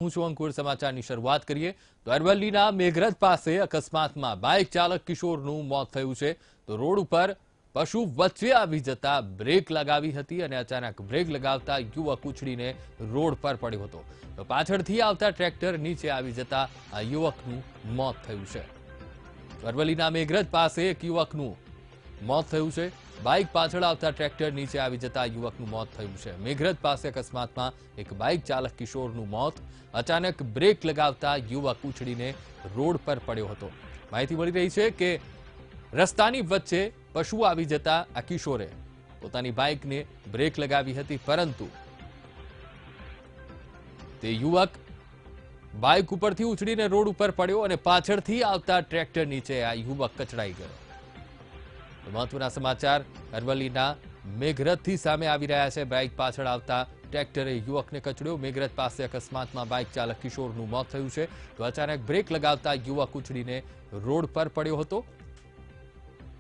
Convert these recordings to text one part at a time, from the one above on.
હું છું અંકુર સમાચારની શરૂઆત કરીએ તો અરવલ્લીના મેઘરજ પાસે અકસ્માતમાં બાઇક ચાલક કિશોરનું મોત થયું છે તો રોડ ઉપર પશુ વચ્ચે આવી જતા બ્રેક લગાવી હતી અને અચાનક બ્રેક લગાવતા યુવક ઉછળીને રોડ પર પડ્યો હતો તો પાછળથી આવતા ટ્રેક્ટર નીચે આવી જતા આ યુવકનું મોત થયું છે અરવલ્લીના મેઘરજ પાસે એક યુવકનું મોત થયું છે બાઇક પાછળ આવતા ટ્રેક્ટર નીચે આવી જતા યુવકનું મોત થયું છે મેઘરજ પાસે અકસ્માતમાં એક બાઇક ચાલક કિશોરનું મોત અચાનક બ્રેક લગાવતા યુવક ઉછળીને રોડ પર પડ્યો હતો માહિતી મળી રહી છે કે રસ્તાની વચ્ચે પશુ આવી જતા આ કિશોરે પોતાની બાઇકને બ્રેક લગાવી હતી પરંતુ તે યુવક બાઇક ઉપરથી ઉછળીને રોડ ઉપર પડ્યો અને પાછળથી આવતા ટ્રેક્ટર નીચે આ યુવક કચડાઈ ગયો મહત્વના સમાચાર અરવલ્લીના મેઘરજથી સામે આવી રહ્યા છે બાઇક પાછળ આવતા ટ્રેક્ટરે યુવકને કચડ્યો મેઘરજ પાસે અકસ્માતમાં બાઇક ચાલક કિશોરનું મોત થયું છે તો અચાનક બ્રેક લગાવતા યુવક ઉછળીને રોડ પર પડ્યો હતો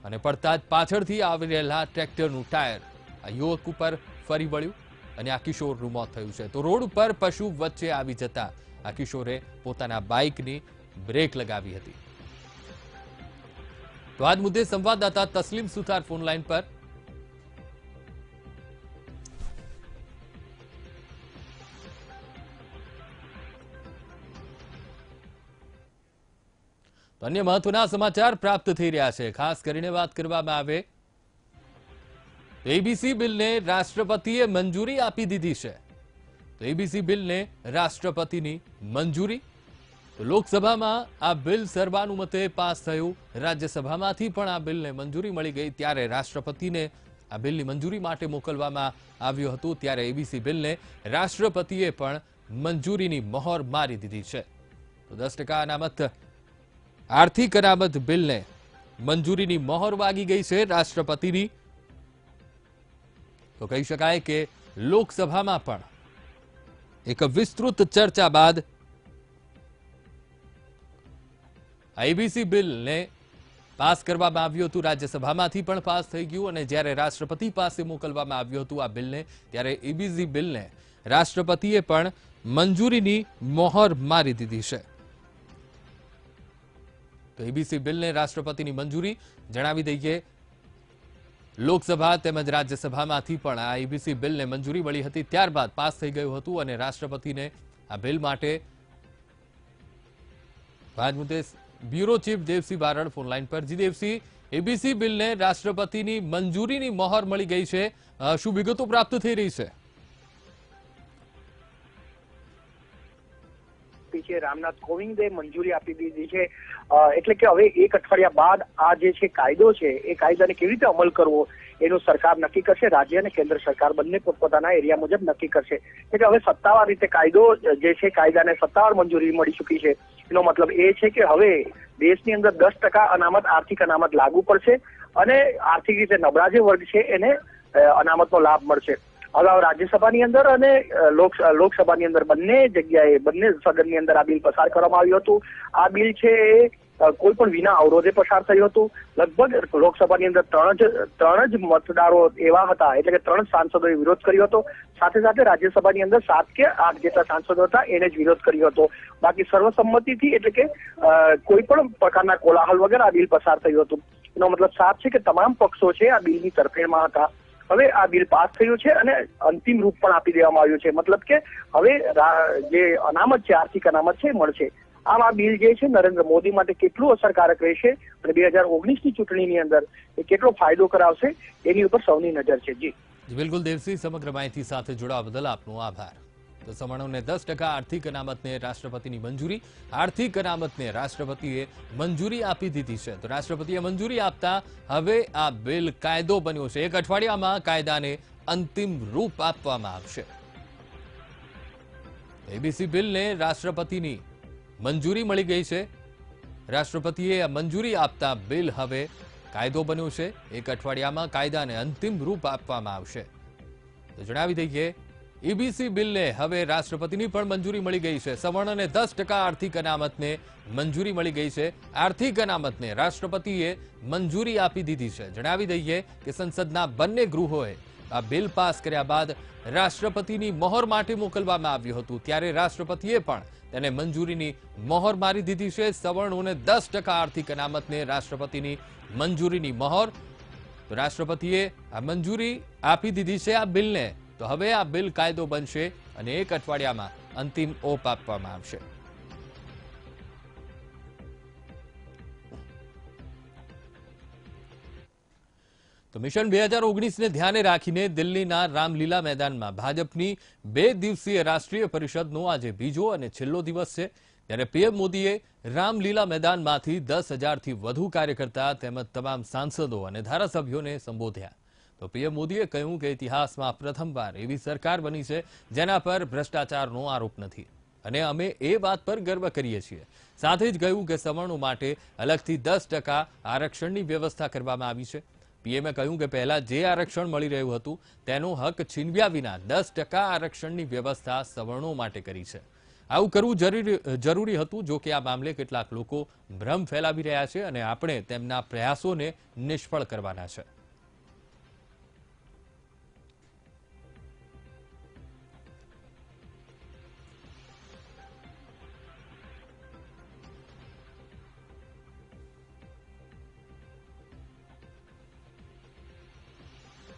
અને પડતા જ પાછળથી આવી રહેલા ટ્રેક્ટરનું ટાયર આ યુવક ઉપર ફરી વળ્યું અને આ કિશોરનું મોત થયું છે તો રોડ ઉપર પશુ વચ્ચે આવી જતા આ કિશોરે પોતાના બાઇકની બ્રેક લગાવી હતી તો આજ મુદ્દે સંવાદદાતા તસ્લીમ સુથાર ફોન લાઈન પર અન્ય મહત્વના સમાચાર પ્રાપ્ત થઈ રહ્યા છે ખાસ કરીને વાત કરવામાં આવે એબીસી બિલને રાષ્ટ્રપતિએ મંજૂરી આપી દીધી છે તો એબીસી બિલને રાષ્ટ્રપતિની મંજૂરી લોકસભામાં આ બિલ સર્વાનુમતે પાસ થયું રાજ્યસભામાંથી પણ આ બિલને મંજૂરી મળી ગઈ ત્યારે રાષ્ટ્રપતિને આ બિલની મંજૂરી માટે મોકલવામાં આવ્યું હતું ત્યારે એબીસી બિલને રાષ્ટ્રપતિએ પણ મંજૂરીની મહોર મારી દીધી છે તો 10% અનામત આર્થિક અનામત બિલને મંજૂરીની મહોર વાગી ગઈ છે રાષ્ટ્રપતિની તો કહી શકાય કે લોકસભામાં પણ એક વિસ્તૃત ચર્ચા બાદ એબીસી બિલને પાસ કરવામાં આવ્યું હતું રાજ્યસભામાંથી પણ પાસ થઈ ગયું અને જ્યારે રાષ્ટ્રપતિ પાસે મોકલવામાં આવ્યું હતું આ બિલને ત્યારે એબીસી બિલને રાષ્ટ્રપતિએ પણ મંજૂરીની મહોર મારી દીધી છે તો એબીસી બિલને રાષ્ટ્રપતિની મંજૂરી જણાવી દઈએ લોકસભા તેમજ રાજ્યસભામાંથી પણ આ એબીસી બિલને મંજૂરી મળી હતી ત્યારબાદ પાસ થઈ ગયું હતું અને રાષ્ટ્રપતિને આ બિલ માટે આજ મુદ્દે bureau chief Devsinh Barad phone line પર જી દેવસિંહ એબીસી બિલને રાષ્ટ્રપતિની મંજૂરીની મહોર મળી ગઈ છે શું વિગતો પ્રાપ્ત થઈ રહી છે રામનાથ કોવિંદે મંજૂરી આપી દીધી છે એટલે કે હવે એક અઠવાડિયા બાદ આ જે છે કાયદો છે એ કાયદાને કેવી રીતે અમલ કરવો એનું સરકાર નક્કી કરશે રાજ્ય અને કેન્દ્ર સરકાર બંને પોતપોતાના એરિયા મુજબ નક્કી કરશે એટલે હવે સત્તાવાર રીતે કાયદો જે છે કાયદાને સત્તાવાર મંજૂરી મળી ચૂકી છે એનો મતલબ એ છે કે હવે દેશની અંદર 10% અનામત આર્થિક અનામત લાગુ પડશે અને આર્થિક રીતે નબળા જે વર્ગ છે એને અનામતનો લાભ મળશે અગાઉ રાજ્યસભાની અંદર અને લોકસભાની અંદર બંને જગ્યાએ બંને સદનની અંદર આ બિલ પસાર કરવામાં આવ્યું હતું આ બિલ છે એ કોઈ પણ વિના અવરોધે પસાર થયું હતું લગભગ લોકસભાની અંદર ત્રણ જ મતદારો એવા હતા એટલે કે 3 સાંસદોએ વિરોધ કર્યો હતો સાથે સાથે રાજ્યસભાની અંદર 7 કે 8 જેટલા સાંસદો હતા એને જ વિરોધ કર્યો હતો બાકી સર્વસંમતિથી એટલે કે કોઈ પણ પ્રકારના કોલાહલ વગર આ બિલ પસાર થયું હતું એનો મતલબ સાફ છે કે તમામ પક્ષો છે આ બિલની તરફેણમાં હતા હવે આ બિલ પાસ થયું છે અને અંતિમ રૂપ પણ આપી દેવામાં આવ્યું છે મતલબ કે હવે જે અનામત છે આર્થિક અનામત છે મળશે આમ આ બિલ જે છે નરેન્દ્ર મોદી માટે કેટલું અસરકારક રહેશે અને 2019ની ચૂંટણીની અંદર એ કેટલો ફાયદો કરાવશે એની ઉપર સૌની નજર છે જી બિલકુલ દેવસિંહ સમગ્ર માહિતી સાથે જોડાવા બદલ આપનો આભાર તો સમણોને 10% આર્થિક અનામતને રાષ્ટ્રપતિની મંજૂરી આર્થિક અનામતને રાષ્ટ્રપતિએ મંજૂરી આપી દીધી છે તો રાષ્ટ્રપતિએ મંજૂરી આપતા હવે આ બિલ કાયદો બન્યો છે એક અઠવાડિયામાં કાયદાને અંતિમ રૂપ આપવામાં આવશે એબીસી બિલને રાષ્ટ્રપતિની મંજૂરી મળી ગઈ છે રાષ્ટ્રપતિએ મંજૂરી આપતા બિલ હવે કાયદો બન્યો છે એક અઠવાડિયામાં કાયદાને અંતિમ રૂપ આપવામાં આવશે તો જણાવી દઈએ એબીસી બિલને હવે રાષ્ટ્રપતિની પણ મંજૂરી મળી ગઈ છે સવર્ણને 10% આર્થિક અનામતને મંજૂરી મળી ગઈ છે આર્થિક અનામતને રાષ્ટ્રપતિએ મંજૂરી આપી દીધી છે જણાવી દઈએ કે સંસદના બંને ગૃહોએ આ બિલ પાસ કર્યા બાદ રાષ્ટ્રપતિની મહોર માટે મોકલવામાં આવ્યું હતું, ત્યારે રાષ્ટ્રપતિએ પણ તેને મંજૂરીની મહોર મારી દીધી છે. સવર્ણોને 10% આર્થિક અનામતને રાષ્ટ્રપતિની મંજૂરીની મહોર. રાષ્ટ્રપતિએ આ મંજૂરી આપી દીધી છે આ બિલને. તો હવે આ બિલ કાયદો બનશે અને 1 અઠવાડિયામાં અંતિમ ઓપ આપવામાં આવશે. તો મિશન 2019 ને ધ્યાને રાખીને દિલ્હીના રામલીલા મેદાનમાં ભાજપની 2 દિવસીય રાષ્ટ્રીય પરિષદનો આજે બીજો અને છેલ્લો દિવસ છે. ત્યારે પીએમ મોદીએ રામલીલા મેદાનમાંથી 10,000થી વધુ કાર્યકર્તા તેમજ તમામ સાંસદો અને ધારાસભ્યોને સંબોધ્યા. તો પીએમ મોદીએ કહ્યું કે ઇતિહાસમાં પ્રથમવાર એવી સરકાર બની છે જેના પર ભ્રષ્ટાચારનો આરોપ નથી અને અમે એ વાત પર ગર્વ કરીએ છીએ. સાથે જ કહ્યું કે સવર્ણો માટે અલગથી 10% આરક્ષણની વ્યવસ્થા કરવામાં આવી છે. પીએમએ કહ્યું કે પહેલા જે આરક્ષણ મળી રહ્યું હતું તેનો હક છીનવ્યા વિના 10% આરક્ષણની વ્યવસ્થા સવર્ણો માટે કરી છે. આવું કરવું જરૂરી હતું. જો કે આ મામલે કેટલાક લોકો ભ્રમ ફેલાવી રહ્યા છે અને આપણે તેમના પ્રયાસોને નિષ્ફળ કરવાના છે.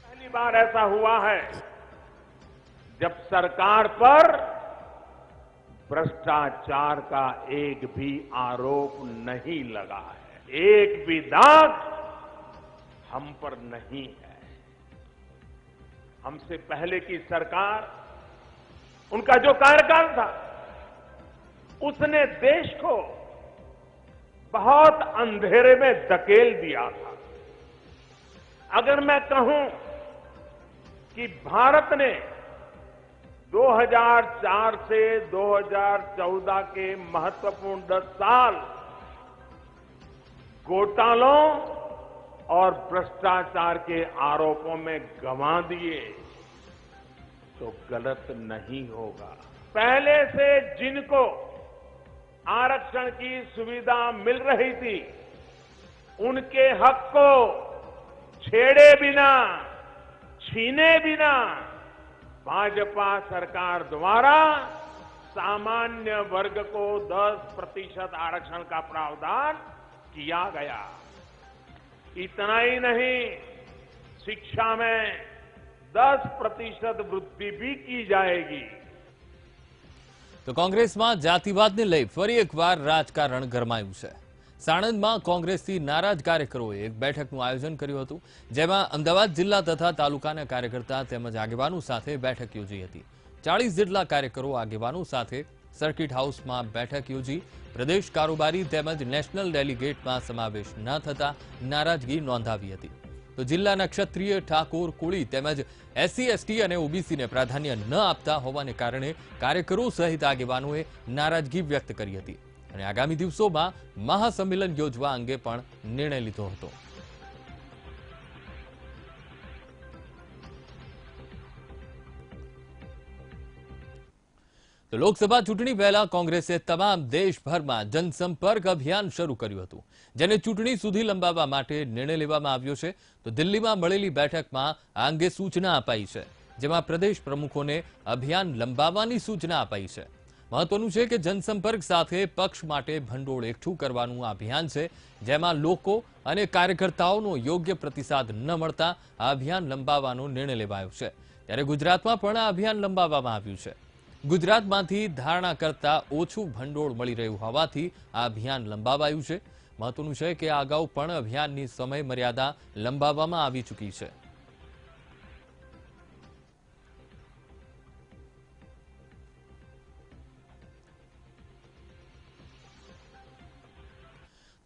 पहली बार ऐसा हुआ है जब सरकार पर भ्रष्टाचार का एक भी आरोप नहीं लगा है, एक भी दाग हम पर नहीं है. हमसे पहले की सरकार, उनका जो कार्यकाल था, उसने देश को बहुत अंधेरे में धकेल दिया था. अगर मैं कहूं कि भारत ने 2004 से 2014 के महत्वपूर्ण 10 साल घोटालों और भ्रष्टाचार के आरोपों में गंवा दिए तो गलत नहीं होगा. पहले से जिनको आरक्षण की सुविधा मिल रही थी, उनके हक को छेड़े बिना, छीने बिना भाजपा सरकार द्वारा सामान्य वर्ग को 10% आरक्षण का प्रावधान किया गया. इतना ही नहीं, शिक्षा में 10% वृद्धि भी की जाएगी. તો કોંગ્રેસમાં જાતિવાદને લઈ ફરી એકવાર રાજકારણ ગરમાયું છે. સાણંદમાં કોંગ્રેસથી નારાજ કાર્યકરોએ એક બેઠકનું આયોજન કર્યું હતું, જેમાં અમદાવાદ જિલ્લા તથા તાલુકાના કાર્યકર્તા તેમજ આગેવાનો સાથે બેઠક યોજી હતી. 40 જેટલા કાર્યકરો આગેવાનો સાથે સર્કિટ હાઉસમાં બેઠક યોજી પ્રદેશ કારોબારી તેમજ નેશનલ ડેલિગેટમાં સમાવેશ ન થતા નારાજગી નોંધાવી હતી. તો જિલ્લાના ક્ષત્રિય, ઠાકોર, કોળી તેમજ એસસી, એસટી અને ઓબીસીને પ્રાધાન્ય ન આપતા હોવાને કારણે કાર્યકરો સહિત આગેવાનોએ નારાજગી વ્યક્ત કરી હતી અને આગામી દિવસોમાં મહાસંમેલન યોજવા અંગે પણ નિર્ણય લીધો હતો. તો લોકસભા ચૂંટણી પહેલા કોંગ્રેસે તમામ દેશભરમાં જનસંપર્ક અભિયાન શરૂ કર્યું હતું, જેને ચૂંટણી સુધી લંબાવવા માટે નિર્ણય લેવામાં આવ્યો છે. તો દિલ્હીમાં મળેલી બેઠકમાં આ અંગે સૂચના અપાઈ છે, જેમાં પ્રદેશ પ્રમુખોને અભિયાન લંબાવવાની સૂચના અપાઈ છે. મહત્વનું છે કે જનસંપર્ક સાથે પક્ષ માટે ભંડોળ એકઠું કરવાનું આ અભિયાન છે, જેમાં લોકો અને કાર્યકર્તાઓનો યોગ્ય પ્રતિસાદ ન મળતા આ અભિયાન લંબાવવાનો નિર્ણય લેવાયો છે. ત્યારે ગુજરાતમાં પણ આ અભિયાન લંબાવવામાં આવ્યું છે. ગુજરાતમાંથી ધારણા કરતા ઓછું ભંડોળ મળી રહ્યું હોવાથી આ અભિયાન લંબાવાયું છે. મહત્વનું છે કે આ અગાઉ પણ અભિયાનની સમય મર્યાદા લંબાવવામાં આવી ચૂકી છે.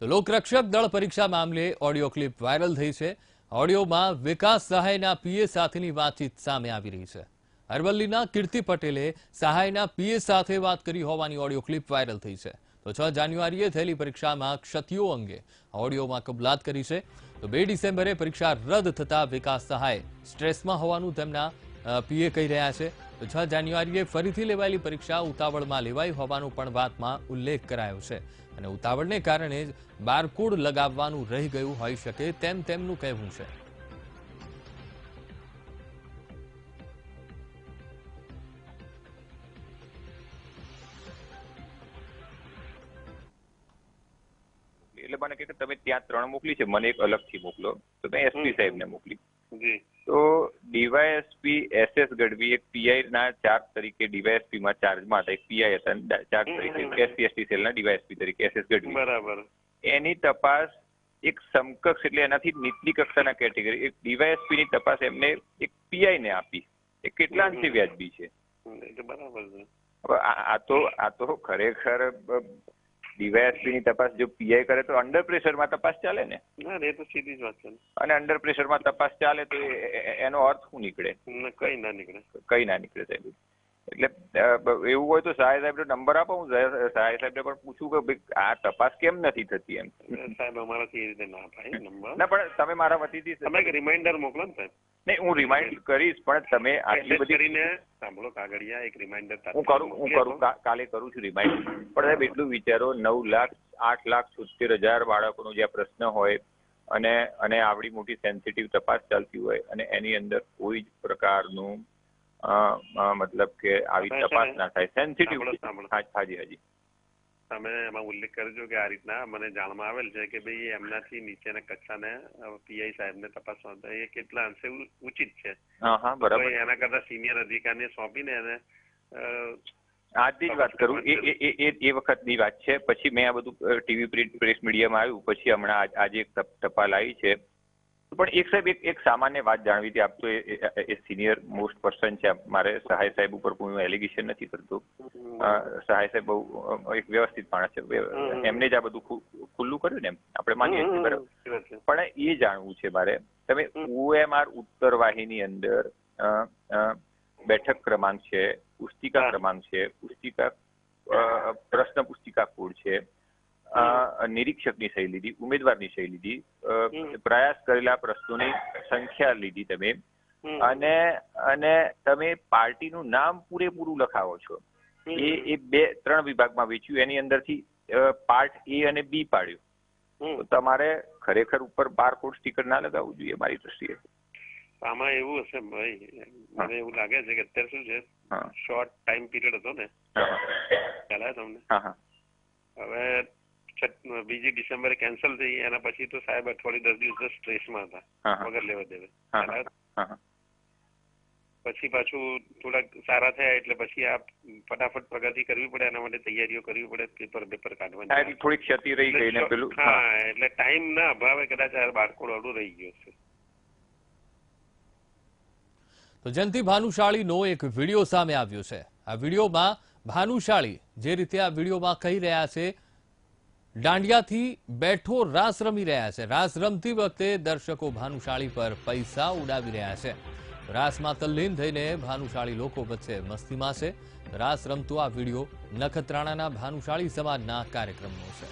તો લોકરક્ષક દળ પરીક્ષા મામલે ઓડિયો ક્લિપ વાયરલ થઈ છે. ઓડિયોમાં વિકાસ સહાયના પીએ સાથેની વાતચીત સામે આવી રહી છે. અરવલ્લીના કીર્તિ પટેલે સહાયના પીએ સાથે વાત કરી હોવાની ઓડિયો ક્લિપ વાયરલ થઈ છે. તો 6 જાન્યુઆરીએ થયેલી પરીક્ષામાં ક્ષતિઓ અંગે ઓડિયોમાં કબૂલાત કરી છે. તો 2 ડિસેમ્બરે પરીક્ષા રદ થતા વિકાસ સહાય સ્ટ્રેસમાં હોવાનું તેમના પીએ કહી રહ્યા છે. તો 6 જાન્યુઆરીએ ફરીથી લેવાયેલી પરીક્ષા ઉતાવળમાં લેવાઈ હોવાનો પણ વાતમાં ઉલ્લેખ કરાયો છે અને ઉતાવળને કારણે જ બારકોડ લગાવવાનું રહી ગયું હોઈ શકે તેમ તેમનું કહેવું છે. એટલે મને કહે કે તમે ત્યાં 3 મોકલી છે, મને એક અલગથી મોકલો. તો મેં એસપી સાહેબને મોકલી. જી. તો ડીવાયએસપી SS ગઢવી એક પીઆઈ ના ચાર્જ તરીકે ડીવાયએસપી માં ચાર્જમાં હતા, એક પીઆઈ હતા ચાર્જ તરીકે SC/ST સેલના ડીવાયએસપી તરીકે SS ગઢવી. બરાબર. એની તપાસ એક સમકક્ષ એટલે એનાથી નીચલી કક્ષાના કેટેગરી એક ડીવાયએસપી ની તપાસ એમને એક પીઆઈ ને આપી. એ કેટલા અંશે વ્યાજબી છે? બરાબર છે. હવે આ તો ખરેખર ડીવાયએસપી ની તપાસ જો પીઆઈ કરે તો અંડર પ્રેશરમાં તપાસ ચાલે ને? ના, એ તો સીધી જ વાત છે. અને અંડર પ્રેશરમાં તપાસ ચાલે તો એનો અર્થ શું નીકળે? કઈ ના નીકળે. કઈ ના નીકળે સાહેબ. એટલે એવું હોય તો સહાય સાહેબ નંબર આપો, હું સહાય સાહેબને પણ પૂછું કે ભાઈ આ તપાસ કેમ નથી થતી એમ. સાહેબ અમારાથી એ રીતે ના થાય નંબર. ના પણ તમે મારા વતીથી તમે એક રિમાઇન્ડર મોકલો ને સાહેબ. નહીં, હું રિમાઇન્ડ કરીશ, પણ તમે આટલી બધી કરીને સાંભળો કાગળિયા એક રિમાઇન્ડર હું કરું કાલે કરું છું રિમાઇન્ડ. પણ સાહેબ એટલું વિચારો 9,08,70,000 બાળકોનો જે પ્રશ્ન હોય અને આવડી મોટી સેન્સિટિવ તપાસ ચાલતી હોય અને એની અંદર કોઈ જ પ્રકારનું મતલબ કે આવી તપાસ ના થાય સેન્સિટિવ. હાજી હાજી. તમે એમાં ઉલ્લેખ કરજો કે આ રીતના મને જાણમાં આવેલ છે કે ભાઈ એમનાથી નીચેના કક્ષાને પીઆઈ સાહેબને તપાસવા એ કેટલા અંશે ઉચિત છે. હા બરાબર. એના કરતા સિનિયર અધિકારીને સોંપીને એને આજની જ વાત કરું, એ વખતની વાત છે. પછી મેં આ બધું ટીવી પ્રેસ મીડિયામાં આવ્યું, પછી હમણાં આજે એક ટપાલ આવી છે. પણ એક સાહેબ એક સામાન્ય વાત જાણવી હતી. આપ તો એ સિનિયર મોસ્ટ પર્સન છે. મારે સહાય સાહેબ ઉપર કોઈ એલિગેશન નથી કરતો. સહાય સાહેબ બહુ એક વ્યવસ્થિત માણસ છે, એમને જ આ બધું ખુલ્લું કર્યું ને, એમ આપણે માનીએ છીએ બરાબર. પણ એ જાણવું છે મારે, તમે OMR ઉત્તર વાહિની અંદર બેઠક ક્રમાંક છે, પુસ્તિકા ક્રમાંક છે, પુસ્તિકા પ્રશ્ન પુસ્તિકા કોડ છે, નિરીક્ષકની સહી લીધી, ઉમેદવારની સહી લીધી, પ્રયાસ કરેલા પ્રશ્નોની સંખ્યા લીધી તમે, અને તમે પાર્ટીનું નામ પૂરેપૂરું લખાવો છો. એ 2-3 વિભાગમાં વેચ્યું, એની અંદરથી પાર્ટ A અને B પાડ્યું. તો તમારે ખરેખર ઉપર બારકોડ સ્ટીકર ના લગાવવું જોઈએ મારી દ્રષ્ટિએ. આમાં એવું હશે ભાઈ, મને એવું લાગે છે કે અત્યારે શું છે, શોર્ટ ટાઈમ પીરિયડ હતો ને, ખ્યાલ આવે તમને? હવે 2 ડિસેમ્બરે કેન્સલ થઈ, એના પછી તો સાહેબ અઠવાડિયું 10 દિવસ સ્ટ્રેસમાં હતા વગર લેવા દેવે. પછી પાછું થોડાક સારા થયા એટલે પછી આ ફટાફટ પ્રગતિ કરવી પડે, એના માટે તૈયારીઓ કરવી પડે, પેપર કાઢવાની થોડી ક્ષતિ રહી ગઈ ને પેલું. હા, એટલે ટાઈમ ના અભાવે કદાચ આ બારકોડ અડું રહી ગયો છે. તો જયંતિ ભાનુશાળીનો એક વિડીયો સામે આવ્યો છે. આ વિડીયોમાં ભાનુશાળી જે રીતે આ વિડીયોમાં કહી રહ્યા છે, દાંડિયાથી બેઠો રાસ રમી રહ્યા છે. રાસ રમતી વખતે દર્શકો ભાનુશાળી પર પૈસા ઉડાવી રહ્યા છે. રાસમાં તલ્લીન થઈને ભાનુશાળી લોકો વચ્ચે મસ્તીમાં છે. રાસ રમતો આ વિડીયો નખત્રાણાના ભાનુશાળી સમાજના કાર્યક્રમનો છે.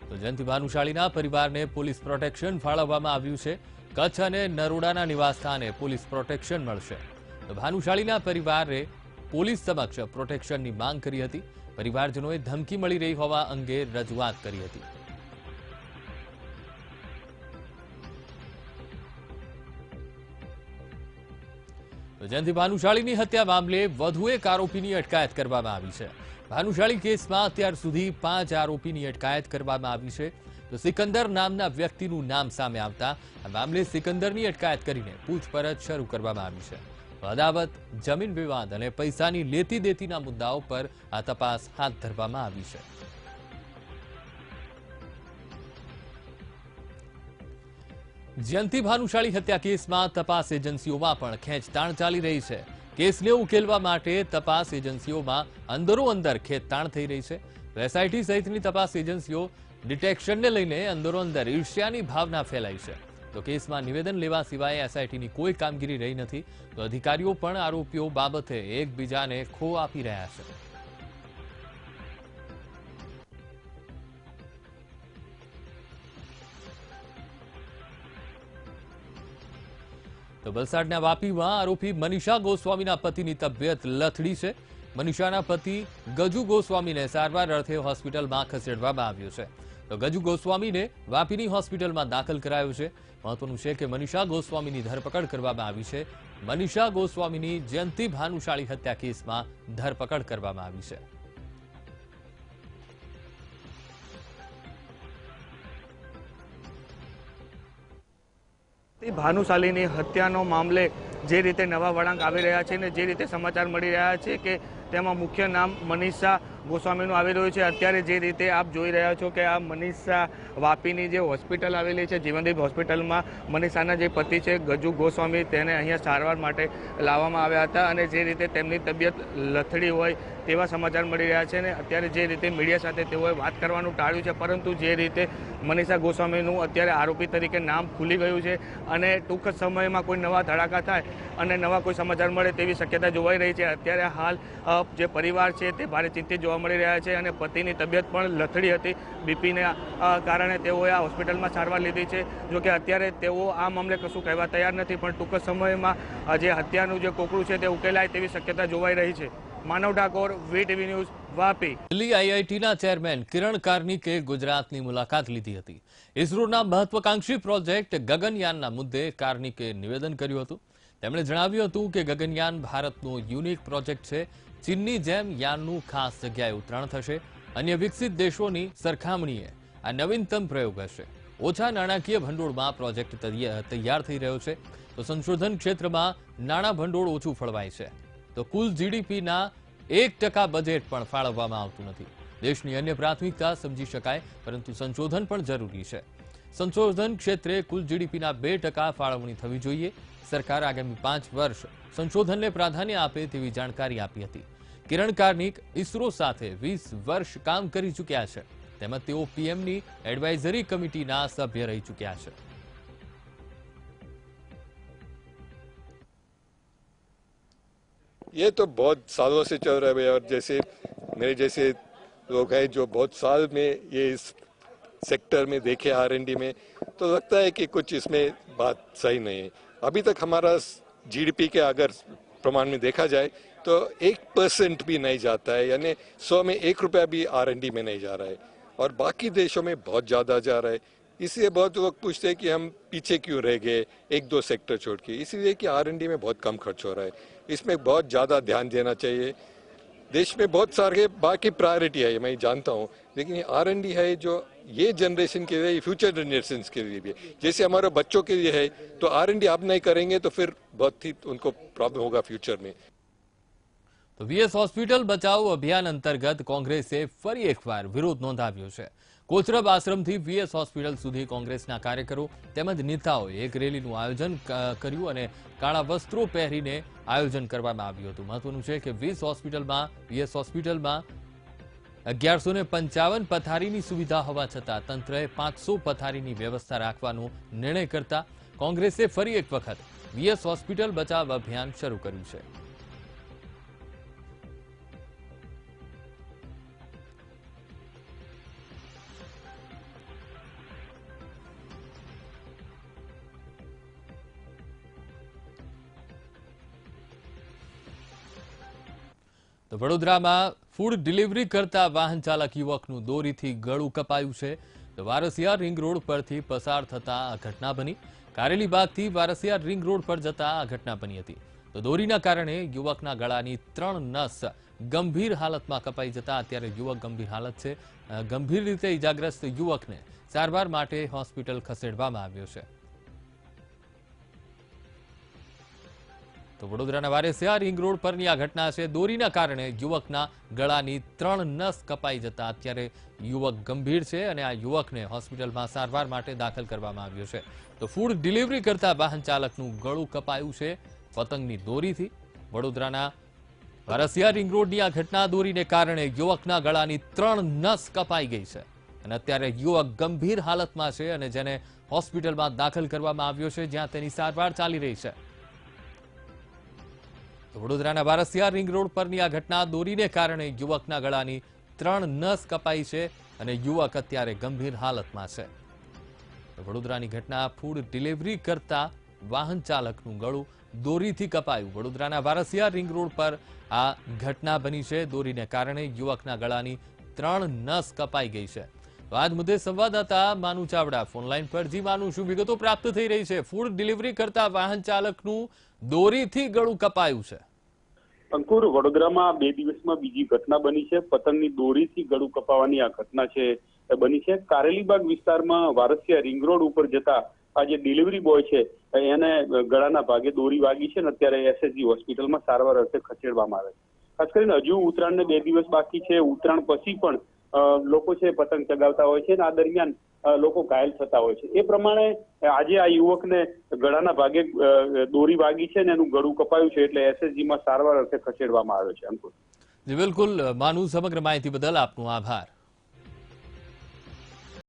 તો જયંતિ ભાનુશાળીના પરિવારને પોલીસ પ્રોટેક્શન ફાળવવામાં આવ્યું છે. કચ્છ અને નરોડાના નિવાસસ્થાને પોલીસ પ્રોટેક્શન મળશે. તો ભાનુશાળીના પરિવારે પોલીસ સમક્ષ પ્રોટેક્શનની માંગ કરી હતી. પરિવારજનોએ ધમકી મળી રહી હોવા અંગે રજૂઆત કરી હતી. તો જયંતિ ભાનુશાળીની હત્યા મામલે વધુ એક આરોપીની અટકાયત કરવામાં આવી છે. ભાનુશાળી કેસમાં અત્યાર સુધી 5 આરોપીની અટકાયત કરવામાં આવી છે. તો સિકંદર નામના વ્યક્તિનું નામ સામે આવતા આ મામલે સિકંદરની અટકાયત કરીને પૂછપરછ શરૂ કરવામાં આવી છે. અદાવત, જમીન વિવાદ અને પૈસાની લેતી દેતીના મુદ્દાઓ પર આ તપાસ હાથ ધરવામાં આવી છે. જયંતિ ભાનુશાળી હત્યા કેસમાં તપાસ એજન્સીઓમાં પણ ખેંચતાણ ચાલી રહી છે. કેસને ઉકેલવા માટે તપાસ એજન્સીઓમાં અંદરો-અંદર ખેંચતાણ થઈ રહી છે. એસઆઈટી સહિતની તપાસ એજન્સીઓ ડિટેક્શનને લઈને અંદરો-અંદર ઈર્ષ્યાની ભાવના ફેલાઈ છે. તો કેસમાં નિવેદન લેવા સિવાય એસઆઈટીની કોઈ કામગીરી રહી નથી. તો અધિકારીઓ પણ આરોપીઓ બાબતે એકબીજાને ખો આપી રહ્યા છે. તો વલસાડના વાપીમાં આરોપી મનીષા ગોસ્વામીના પતિની તબિયત લથડી છે. મનીષાના પતિ ગજુ ગોસ્વામીને સારવાર અર્થે હોસ્પિટલમાં ખસેડવામાં આવ્યો છે. તો ગજુ ગોસ્વામીને વાપીની હોસ્પિટલમાં દાખલ કરાયો છે. મહત્વનું છે કે મનીષા ગોસ્વામીની ધરપકડ કરવામાં આવી છે. મનીષા ગોસ્વામીની જયંતિ ભાનુશાળી હત્યા કેસમાં ધરપકડ કરવામાં આવી છે. ભાનુશાલીની હત્યાનો મામલે જે રીતે નવા વળાંક આવી રહ્યા છે ને જે રીતે સમાચાર મળી રહ્યા છે કે તેમાં મુખ્ય નામ મનીષા ગોસ્વામીનું આવી રહ્યું છે. અત્યારે જે રીતે આપ જોઈ રહ્યા છો કે આ મનીષા વાપીની જે હોસ્પિટલ આવેલી છે જીવનદીપ હોસ્પિટલમાં મનીષાના જે પતિ છે ગજુ ગોસ્વામી તેને અહીંયા સારવાર માટે લાવવામાં આવ્યા હતા અને જે રીતે તેમની તબિયત લથડી હોય તેવા સમાચાર મળી રહ્યા છે. ને અત્યારે જે રીતે મીડિયા સાથે તેઓએ વાત કરવાનું ટાળ્યું છે, પરંતુ જે રીતે મનીષા ગોસ્વામીનું અત્યારે આરોપી તરીકે નામ ખુલી ગયું છે અને ટૂંક જ સમયમાં કોઈ નવા ધડાકા થાય અને નવા કોઈ સમાચાર મળે તેવી શક્યતા જોવાઈ રહી છે. અત્યારે હાલ જે પરિવાર છે તે ભારે ચિંતિત જોવા મળી રહ્યા છે અને પતિની તબિયત પણ લથડી હતી. બીપીને કારણે તેઓએ આ હોસ્પિટલમાં સારવાર લીધી છે. જોકે અત્યારે તેઓ આ મામલે કશું કહેવા તૈયાર નથી, પણ ટૂંક સમયમાં જે હત્યાનું જે કોકડું છે તે ઉકેલાય તેવી શક્યતા જોવાઈ રહી છે. Manav Thakor, VTV news, Vapi. દિલ્હી આઈઆઈટીના ચેરમેન કિરણ કાર્નિકે ગુજરાતની મુલાકાત લીધી હતી. ઇસરોના મહત્વાકાંક્ષી પ્રોજેક્ટ ગગનયાનના મુદ્દે કાર્નિકે નિવેદન કર્યું હતું. તેમણે જણાવ્યું હતું કે ગગનયાન ભારતનો યુનિક પ્રોજેક્ટ છે. ચીનની જેમ યાનનું ખાસ જગ્યાએ ઉતરાણ થશે. અન્ય વિકસિત દેશોની સરખામણીએ આ નવીનતમ પ્રયોગ હશે. ઓછા નાણાકીય ભંડોળમાં પ્રોજેક્ટ તૈયાર થઈ રહ્યો છે. તો સંશોધન ક્ષેત્રમાં નાણાં ભંડોળ ઓછું ફળવાય છે. તો કુલ જીડીપીના 1% બજેટ પણ ફાળવવામાં આવતું નથી. દેશની અન્ય પ્રાથમિકતા સમજી શકાય, પરંતુ સંશોધન પણ જરૂરી છે. સંશોધન ક્ષેત્રે કુલ જીડીપીના 2% ફાળવણી થવી જોઈએ. સરકાર આગામી 5 વર્ષ સંશોધનને પ્રાધાન્ય આપે તેવી જાણકારી આપી હતી. કિરણ કાર્નિક ઇસરો સાથે 20 વર્ષ કામ કરી ચૂક્યા છે. તેમજ તેઓ પીએમની એડવાઇઝરી કમિટીના સભ્ય રહી ચૂક્યા છે. ये तो बहुत सालों से चल रहा है और जैसे मेरे जैसे लोग हैं जो बहुत साल में ये इस सेक्टर में देखे R&D में, तो लगता है कि कुछ इसमें बात सही नहीं है. अभी तक हमारा जीडीपी के अगर प्रमाण में देखा जाए तो 1% भी नहीं जाता है, यानी 100 में 1 रुपया भी R&D में नहीं जा रहा है और बाकी देशों में बहुत ज़्यादा जा रहा है. इसलिए बहुत लोग पूछते हैं कि हम पीछे क्यों रह गए 1-2 सेक्टर छोड़ के. इसलिए कि R&D में बहुत कम खर्च हो रहा है. इसमें बहुत ज़्यादा ध्यान देना चाहिए. देश में बहुत सारे बाकी प्रायोरिटी है, मैं जानता हूँ, लेकिन ये R&D है जो ये जनरेशन के लिए, फ्यूचर जनरेशन के लिए भी है. जैसे हमारे बच्चों के लिए है, तो R&D आप नहीं करेंगे तो फिर बहुत ही उनको प्रॉब्लम होगा फ्यूचर में. તો વીએસ હોસ્પિટલ બચાવ અભિયાન અંતર્ગત કોંગ્રેસે ફરી એકવાર વિરોધ નોંધાવ્યો છે. કોચરબ આશ્રમથી વીએસ હોસ્પિટલ સુધી કોંગ્રેસના કાર્યકરો તેમજ નેતાઓએ એક રેલીનું આયોજન કર્યું અને કાળા વસ્ત્રો પહેરીને આયોજન કરવામાં આવ્યું હતું. મહત્વનું છે કે વીએસ હોસ્પિટલમાં 1155 પથારીની સુવિધા હોવા છતાં તંત્રએ 500 પથારીની વ્યવસ્થા રાખવાનો નિર્ણય કરતા કોંગ્રેસે ફરી એક વખત વીએસ હોસ્પિટલ બચાવ અભિયાન શરૂ કર્યું છે. તો વડોદરામાં ફૂડ ડિલિવરી કરતા વાહન ચાલક યુવકનું દોરીથી ગળું કપાયું છે. તો વારસિયા રિંગ રોડ પરથી પસાર થતા આ ઘટના બની. કારેલીબાગથી વારસિયા રિંગ રોડ પર જતા આ ઘટના બની હતી. તો દોરીના કારણે યુવકના ગળાની 3 નસ ગંભીર હાલતમાં કપાઈ જતા અત્યારે યુવક ગંભીર હાલત છે. ગંભીર રીતે ઇજાગ્રસ્ત યુવકને સારવાર માટે હોસ્પિટલ ખસેડવામાં આવ્યો છે. તો વડોદરાના વારસિયા રિંગ રોડ પરની આ ઘટના છે. દોરીના કારણે યુવકના ગળાની 3 નસ કપાઈ જતા અત્યારે યુવક ગંભીર છે અને આ યુવકને હોસ્પિટલમાં સારવાર માટે દાખલ કરવામાં આવ્યો છે. તો ફૂડ ડિલિવરી કરતા વાહન ચાલકનું ગળું કપાયું છે પતંગની દોરીથી. વડોદરાના વારસિયા રિંગ રોડની આ ઘટના દોરીને કારણે યુવકના ગળાની 3 નસ કપાઈ ગઈ છે અને અત્યારે યુવક ગંભીર હાલતમાં છે અને જેને હોસ્પિટલમાં દાખલ કરવામાં આવ્યો છે, જ્યાં તેની સારવાર ચાલી રહી છે. વડોદરાના વારસિયા રિંગ રોડ પરની આ ઘટના દોરીને કારણે યુવકના ગળાની 3 નસ કપાઈ છે અને યુવક અત્યારે ગંભીર હાલતમાં છે. વડોદરાની ઘટના ફૂડ ડિલિવરી કરતા વાહન ચાલકનું ગળું દોરીથી કપાયું. વડોદરાના વારસિયા રિંગ રોડ પર આ ઘટના બની છે. દોરીને કારણે યુવકના ગળાની 3 નસ કપાઈ ગઈ છે. તો આજ મુદ્દે સંવાદદાતા માનુ ચાવડા ફોનલાઈન પર. જી માનુ, શું વિગતો પ્રાપ્ત થઈ રહી છે? ફૂડ ડિલિવરી કરતા વાહન ચાલકનું દોરીથી ગળું કપાયું છે. અંકુર, વડોદરામાં 2 દિવસમાં બીજી ઘટના બની છે. પતંગની દોરીથી ગળું કપાવાની આ ઘટના છે બની છે. કારેલીબાગ વિસ્તારમાં વારસિયા રિંગ રોડ ઉપર જતા આ જે ડિલિવરી બોય છે એને ગળાના ભાગે દોરી વાગી છે ને અત્યારે એસએસજી હોસ્પિટલમાં સારવાર અર્થે ખસેડવામાં આવે છે. ખાસ કરીને હજુ ઉત્તરાયણને 2 દિવસ બાકી છે. ઉત્તરાયણ પછી પણ લોકો છે પતંગ ચગાવતા હોય છે અને આ દરમિયાન લોકો ઘાયલ થતા હોય છે. એ પ્રમાણે આજે આ યુવકને ગળાના ભાગે દોરી વાગી છે ને એનું ગળું કપાયું છે એટલે એસએસજીમાં સારવાર અર્થે ખસેડવામાં આવ્યો છે. અંકુર. જી બિલકુલ માનુ, સમગ્ર માહિતી બદલ આપનો આભાર.